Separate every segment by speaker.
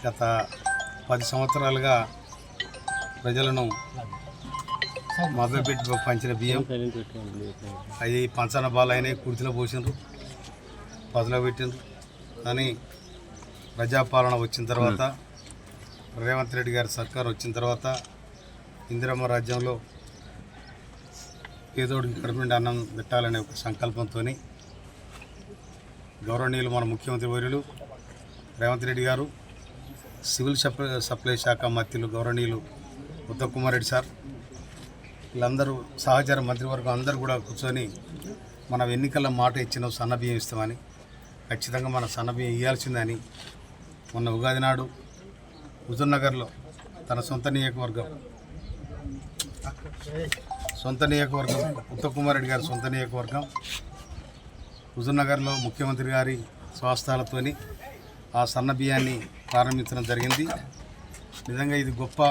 Speaker 1: గత 10 సంవత్సరాలుగా ప్రజలను మొదలుపెట్టి పంచిన బియ్యం అవి పంచన బాలైనాయి, కుర్తిలో పోసినారు, పదిలో పెట్టినారు. కానీ ప్రజాపాలన వచ్చిన తర్వాత, రేవంత్ రెడ్డి గారి సర్కారు వచ్చిన తర్వాత, ఇందిరమ్మ రాజ్యంలో పేదోడికి కడుపు నిండా అన్నం పెట్టాలనే ఒక సంకల్పంతో గౌరవనీయులు మన ముఖ్యమంత్రి వర్యులు రేవంత్ రెడ్డి గారు, సివిల్ సప్లై శాఖ మంత్రులు గౌరవనీయులు ఉత్తమ్ కుమార్ రెడ్డి సార్, వీళ్ళందరూ సహచార మంత్రివర్గం అందరూ కూడా కూర్చొని మనం ఎన్నికల్లో మాట ఇచ్చిన సన్నబియ్యం ఇస్తామని, ఖచ్చితంగా మన సన్నబియ్యం ఇవ్వాల్సిందని మొన్న ఉగాది నాడు హుజూర్నగర్లో తన సొంత నియోజకవర్గం ఉత్తమ్ కుమార్ రెడ్డి గారి సొంత నియోజకవర్గం హుజూర్నగర్లో ముఖ్యమంత్రి గారి స్వాస్థాలతోని ఆ సన్న బియ్యాన్ని ప్రారంభించడం జరిగింది. నిజంగా ఇది గొప్ప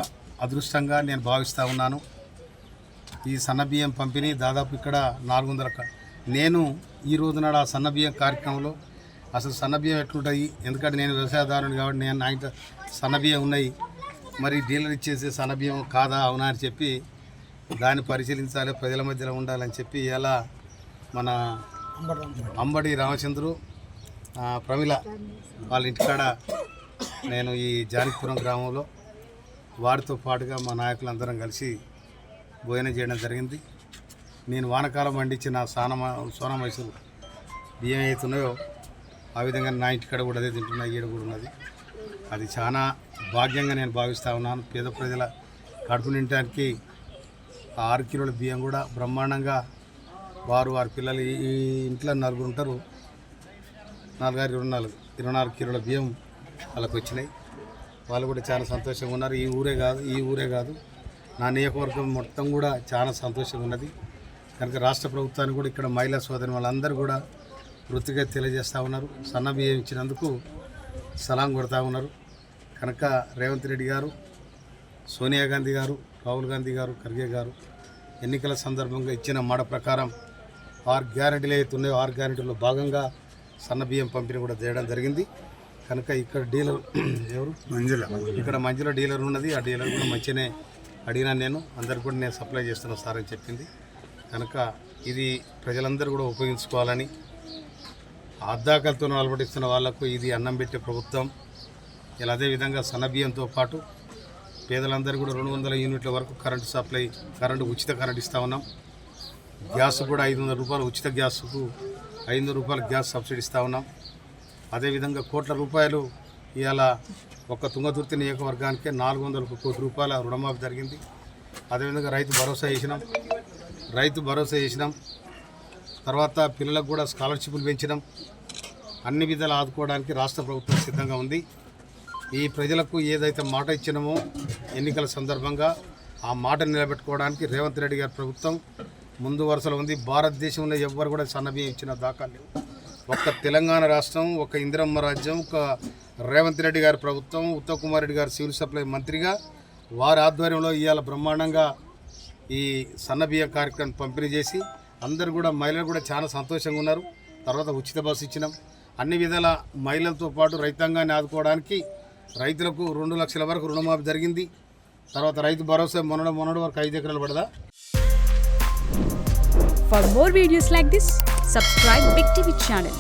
Speaker 1: అదృష్టంగా నేను భావిస్తూ ఉన్నాను. ఈ సన్నబియ్యం పంపిణీ దాదాపు ఇక్కడ 400 నేను ఈ రోజు నాడు ఆ సన్నబియ్యం కార్యక్రమంలో అసలు సన్నబియ్యం ఎట్లుంటాయి, ఎందుకంటే నేను వ్యవసాయదారుని కాబట్టి నేను నా ఇంట్లో సన్నబియ్యం ఉన్నాయి, మరి డీలర్ ఇచ్చేసే సన్నబియ్యం కాదా అవునా అని చెప్పి దాన్ని పరిశీలించాలి, ప్రజల మధ్యలో ఉండాలని చెప్పి ఇలా మన అంబడి రామచంద్రు ప్రమిళ వాళ్ళ ఇంటికాడ నేను ఈ జానకిపురం గ్రామంలో వారితో పాటుగా మా నాయకులందరం కలిసి భోజనం చేయడం జరిగింది. నేను వానకాలం పండించిన సోనా మైసూరు బియ్యం అవుతున్నాయో ఆ విధంగా నా ఇంటికాడ కూడా అదే తింటున్నా, ఈడ కూడా ఉన్నది. అది చాలా భాగ్యంగా నేను భావిస్తూ ఉన్నాను. పేద ప్రజల కడుపు నిండటానికి 6 కిలోల బియ్యం కూడా బ్రహ్మాండంగా వారి పిల్లలు ఈ ఇంట్లో 4 ఉంటారు, 24 కిలోల బియ్యం వాళ్ళకి వచ్చినాయి. వాళ్ళు కూడా చాలా సంతోషంగా ఉన్నారు. ఈ ఊరే కాదు నా నియోజకవర్గం మొత్తం కూడా చాలా సంతోషంగా ఉన్నది. కనుక రాష్ట్ర ప్రభుత్వానికి కూడా ఇక్కడ మహిళా సోదరి వాళ్ళందరూ కూడా వృత్తిగా తెలియజేస్తూ ఉన్నారు. సన్న బియ్యం ఇచ్చినందుకు సలాం కొడతా ఉన్నారు. కనుక రేవంత్ రెడ్డి గారు, సోనియా గాంధీ గారు, రాహుల్ గాంధీ గారు, ఖర్గే గారు ఎన్నికల సందర్భంగా ఇచ్చిన మాట ప్రకారం 6 గ్యారెంటీలు అవుతున్నాయో 6 గ్యారెంటీల్లో భాగంగా సన్న బియ్యం పంపిణీ కూడా చేయడం జరిగింది. కనుక ఇక్కడ డీలర్ ఎవరు ఇక్కడ మంజుల డీలర్ ఉన్నది. ఆ డీలర్ కూడా మంచిగానే అడిగినా నేను అందరికి కూడా నేను సప్లై చేస్తున్నా సార్ అని చెప్పింది. కనుక ఇది ప్రజలందరూ కూడా ఉపయోగించుకోవాలని, అద్దాకలతో అలవడిస్తున్న వాళ్లకు ఇది అన్నం పెట్టే ప్రభుత్వం. ఇలా అదేవిధంగా సన్నబియ్యంతో పాటు పేదలందరూ కూడా 200 యూనిట్ల వరకు కరెంటు ఉచిత కరెంట్ ఇస్తూ ఉన్నాం. గ్యాస్ కూడా 500 రూపాయలు ఉచిత గ్యాస్కు 500 రూపాయల గ్యాస్ సబ్సిడీ ఇస్తూ ఉన్నాం. అదేవిధంగా కోట్ల రూపాయలు ఇవాళ ఒక తుంగతుర్తి నియోజకవర్గానికే 400 కోట్ల రూపాయల రుణమాఫీ జరిగింది. అదేవిధంగా రైతు భరోసా చేసినాం. తర్వాత పిల్లలకు కూడా స్కాలర్షిప్లు పెంచినాం. అన్ని విధాలు ఆదుకోవడానికి రాష్ట్ర ప్రభుత్వం సిద్ధంగా ఉంది. ఈ ప్రజలకు ఏదైతే మాట ఇచ్చినామో ఎన్నికల సందర్భంగా ఆ మాట నిలబెట్టుకోవడానికి రేవంత్ రెడ్డి గారి ప్రభుత్వం ముందు వరుసలో ఉంది. భారతదేశంలో ఎవ్వరు కూడా సన్నబియ్యం ఇచ్చిన దాఖలు లేవు. ఒక్క తెలంగాణ రాష్ట్రం, ఒక ఇందిరమ్మ రాజ్యం, ఒక రేవంత్ రెడ్డి గారి ప్రభుత్వం, ఉత్తమ్ కుమార్ రెడ్డి గారు సివిల్ సప్లై మంత్రిగా వారి ఆధ్వర్యంలో ఇవాళ బ్రహ్మాండంగా ఈ సన్నబియ్యం కార్యక్రమం పంపిణీ చేసి అందరూ కూడా మహిళలు కూడా చాలా సంతోషంగా ఉన్నారు. తర్వాత ఉచిత బస్సు ఇచ్చినాం. అన్ని విధాల మహిళలతో పాటు రైతాంగాన్ని ఆదుకోవడానికి రైతులకు 2 లక్షల వరకు రుణమాఫీ జరిగింది. తర్వాత రైతు భరోసా మొన్నటి వరకు 5 ఎకరాలు పడదా.
Speaker 2: For more videos like this, subscribe Big TV channel.